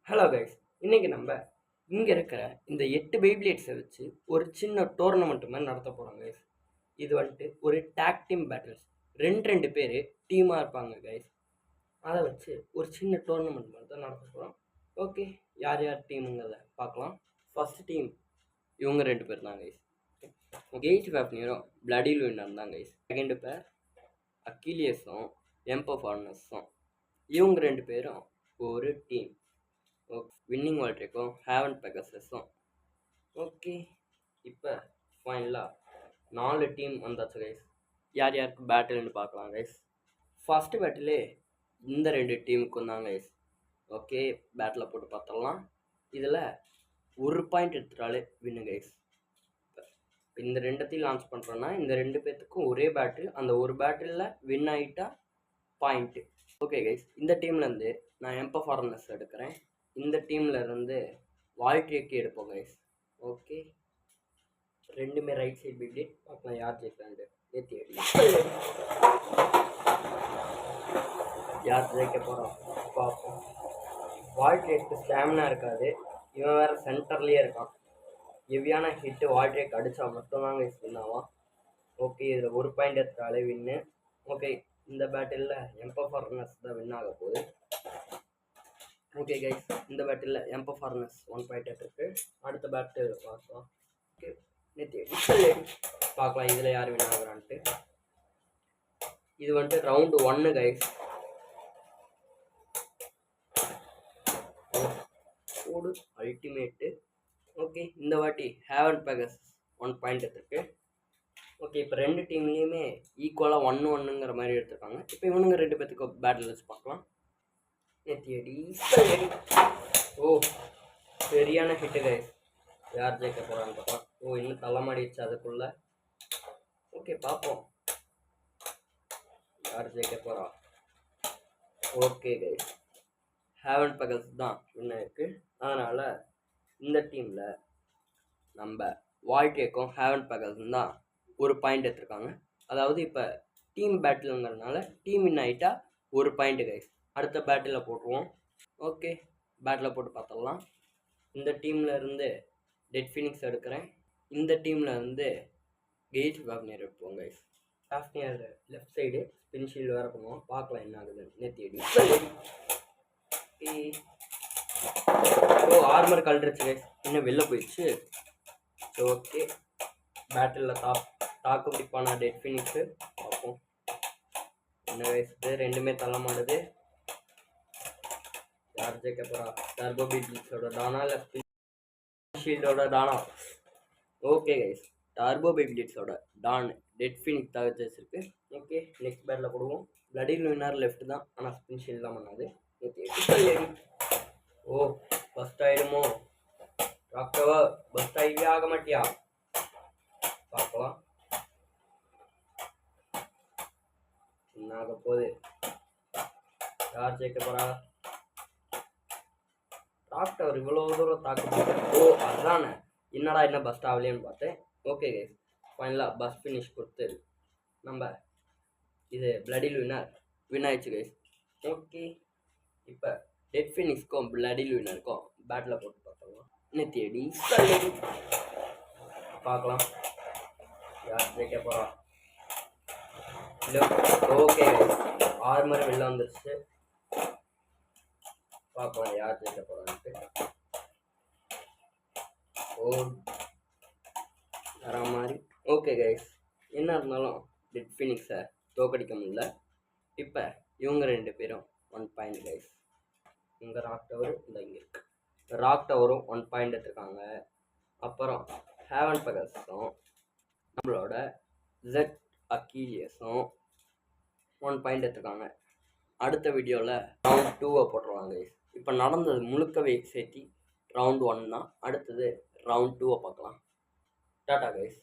Hello guys, இன்னைக்கு நம்ம இங்கே இருக்கிற இந்த 8 பைப்ளேட்ஸை வச்சு ஒரு சின்ன டோர்னமெண்ட் மாதிரி நடத்த போகிறோம் கைஸ். இது வந்துட்டு ஒரு டேக் டீம் பேட்டில்ஸ். ரெண்டு பேர் டீமாக இருப்பாங்க கைஸ். அதை வச்சு ஒரு சின்ன டோர்னமெண்ட் மாதிரி தான் நடத்த போகிறோம். ஓகே, யார் யார் டீமுங்கிறத பார்க்கலாம். ஃபர்ஸ்ட் டீம் இவங்க 2 பேர் தான் கைஸ். கெய்ட் வேப்னியரும் பிளடி லூயினர் தான் கைஸ். செகண்ட் பேர் அக்கிலியஸும் எம்பஃபார்னஸும். இவங்க 2 பேரும் ஒரு டீம். வின்னிங் வால்ட்ரேக்கும் ஹேவன் பெகசஸும். ஓகே, இப்போ ஃபைனலாக 4 டீம் வந்தாச்சு கைஸ். யார் யாருக்கு பேட்டில்னு பார்க்கலாம் கைஸ். ஃபஸ்ட்டு பேட்டிலே இந்த 2 டீமுக்கும் தான் கைஸ். ஓகே, பேட்டில் போட்டு பார்த்துடலாம். இதில் ஒரு பாயிண்ட் எடுத்துட்டாலே வின்னு கைஸ். இந்த 2த்தையும் லான்ச் பண்ணுறோன்னா இந்த 2 பேர்த்துக்கும் ஒரே பேட்டில், அந்த ஒரு பேட்டிலில் வின் ஆகிட்டா பாயிண்ட்டு. ஓகே கைஸ், இந்த டீம்லேருந்து நான் எம்பஃபார்னஸ் எடுக்கிறேன். இந்த டீமில் இருந்து வால்ட்ரேக்கு எடுப்போம் கைஸ். ஓகே, ரெண்டுமே ரைட் சைட் பிப்டேட். பார்க்கலாம் யார் ஜெயிக்கிறான்ட்டு. யார் ஜெயிக்க போகிறோம் பார்ப்போம். வால்ட்ரேக்கு ஸ்டாமினா இருக்காது, இவன் வேறு சென்டர்லேயே இருக்கான். ஹெவியான ஹிட்டு வால்ட்ரேக் அடித்தா மட்டும்தான் கைஸ் வின் ஆவான். ஓகே, இதில் ஒரு பாயிண்ட் எடுத்தாலே வின்னு. ஓகே, இந்த பேட்டிலில் எம்பஃபார்னஸ் தான் வின் ஆக போகுது. ஓகே கைஸ், இந்த பேட்டில் எம்பஃபார்னஸ் 1 பாயிண்ட் எடுத்துருக்கு. அடுத்த பேட்டில் பார்க்கலாம். ஓகே, பார்க்கலாம் இதில் யார் வின் ஆகுறான்ட்டு. இது வந்துட்டு ரவுண்டு 1 கைஸ். ஓடு அல்டிமேட்டு. ஓகே, இந்த வாட்டி ஹேவன் பெகஸ் 1 பாயிண்ட் எடுத்துருக்கு. ஓகே, இப்போ 2 டீம்லேயுமே ஈக்குவலாக 1-1ங்கிற மாதிரி எடுத்துருக்காங்க. இப்போ இவனுங்க 2 பேர்த்துக்கு பேட்டில் வச்சு பார்க்கலாம். ஓ, சரியான ஹிட்டு கைஸ். யார் ஜெயிக்க போகிறான்னு பார்க்கலாம். ஓ, இன்னும் தலைமாடிடுச்சு அதுக்குள்ள. ஓகே, பார்ப்போம் யார் ஜெயிக்க போகிறா. ஓகே கைஸ், ஹேவன் பெகஸ் தான் வின் ஆயிருக்கு. அதனால் இந்த டீமில் நம்ம வால்ட்ரேக்கும் ஹேவன் பெகஸும் தான் ஒரு பாயிண்ட் எடுத்துருக்காங்க. அதாவது இப்போ டீம் பேட்டிலுங்கிறதுனால டீம் வின் ஆகிட்டா ஒரு பாயிண்ட் கைஸ். அடுத்த பேட்டில் போட்டுருவோம். ஓகே, பேட்டில் போட்டு பார்த்துடலாம். இந்த டீமில் இருந்து டெட் ஃபினிக்ஸ் எடுக்கிறேன். இந்த டீமில் இருந்து கெய்ட் வேப்னியர் எடுப்போம் கைஸ். வேப்னியர் லெஃப்ட் சைடு ஸ்பின் ஷீல்டு வேறு பண்ணுவோம். பார்க்கலாம் என்ன ஆகுதுன்னு. நேற்று ஓ, ஆர்மர் கழட்டுருச்சு கைஸ், இன்னும் வெளில போயிடுச்சு. ஓகே, பேட்டிலில் தாக்கு பிடிப்பான டெட் ஃபினிக்ஸு பார்ப்போம் என்ன கைஸ். ரெண்டுமே தள்ள யார் ஜெயிக்க போகிறா. டர்போ பைப்ளிட்ஸோட டானா இல்லை ஸ்பின் ஷீல்டோட டானா. ஓகே கைஸ், டர்போ பைப்ளிட்ஸோட டான் டெட் ஃபினிக்ஸ் தான் வச்சிருக்கு. ஓகே, நெக்ஸ்ட் பேட்டில் போடுவோம். பிளடி லூயினர் லெஃப்ட் தான், ஆனால் ஸ்பின் ஷீல்ட் தான் பண்ணாது. ஓ, பஸ்ட் ஆகிடுமோ ராக்டவா. பஸ்ட் ஆகவே ஆக மாட்டியா. பார்க்கலாம் என்ன ஆக போகுது. யார் ஜெயிக்க போகிறா. டாக்டர் இவ்வளோ தூரம் தாக்கு. ஓ, அதுதானே என்னடா என்ன பஸ்ட் ஆகலையான்னு பார்த்தேன். ஓகே கைஸ், ஃபைனலாக பஸ் ஃபினிஷ் கொடுத்து நம்ம இது பிளடி லூயினர் வின் ஆயிடுச்சு கைஸ். ஓகே, இப்போ டெட் ஃபினிக்ஸ்க்கும் பிளடி லூயினருக்கும் பேட்டில் போட்டு பார்க்கலாம். நெத்தியடி பார்க்கலாம் யார் ஜெயிக்க போகிறா. ஓகே கைஸ், ஆர்மர் வெளில வந்துருச்சு. பார்க்கலாம் யார் ஜெயிக்க போகிறான்ட்டு. ஓ, வர மாதிரி. ஓகே கைஸ், என்ன இருந்தாலும் டெட் ஃபினிக்ஸை தோக்கடிக்க முடியல. இப்போ இவங்க 2 பேரும் 1 பாயிண்ட் கைஸ். இங்கே ராக் டவரு இந்த இங்கே இருக்கு. ராக் டவரும் 1 பாயிண்ட் எடுத்துருக்காங்க. அப்புறம் ஹேவன் பெகஸும் நம்மளோட ஜெட் அக்கீலியஸும் 1 பாயிண்ட் எடுத்துருக்காங்க. அடுத்த வீடியோவில் ரவுண்ட் 2 போட்டுருவாங்க கைஸ். இப்போ நடந்தது முழுக்கவே சேர்த்தி ரவுண்ட் 1 தான். அடுத்தது ரவுண்ட் 2 பார்க்கலாம். டாடா கைஸ்.